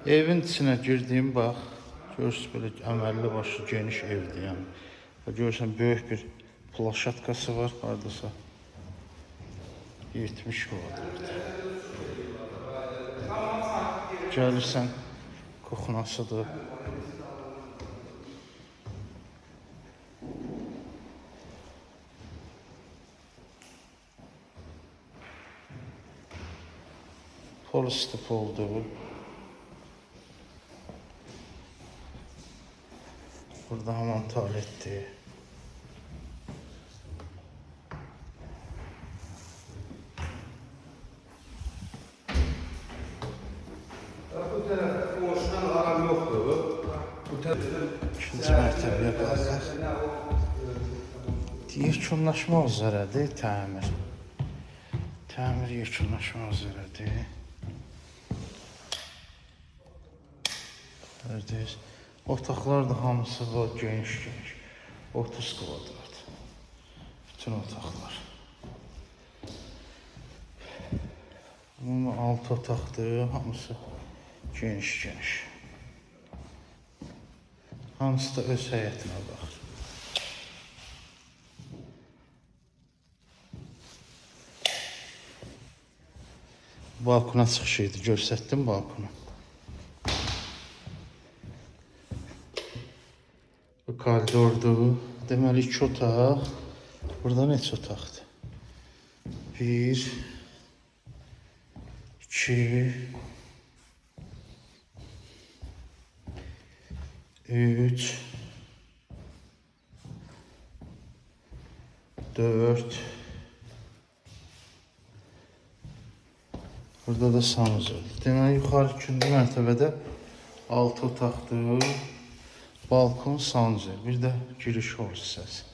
Evin içine girdiğim bax, görürsünüz belə əməlli başlı geniş evdir yəni. Görürsən böyük bir plaşatkası var hardasa 70 kvadrat. Gəlirsən kuxnasıdır. Polistip oldu. Burada hamam tuvaletdir. Bu tərəfdə qonşudan aram yoxdur. Bu tərəfdə İkinci mərtəbəyə qalxaq. Yekunlaşma üzrədir təmir. Təmir yekunlaşma üzrədir. Gördünüz. Otaqlar da hamısı var, geniş. 30 kvadrat. Bütün otaqlar. Bunun 6 otaqdır, hamısı geniş. Hamısı da öz həyətinə baxır. Balkona çıxış idi, göstərdim balkonu. Bu koridordur. Deməli 2 otaq. Burada neçə otaqdır? 1 2 3 4 Burada da sanuzel. Deməli yuxarı 2-ci mərtəbədə 6 otaqdır. Balkon, sanuzel. Bir də giriş hol hissəsi.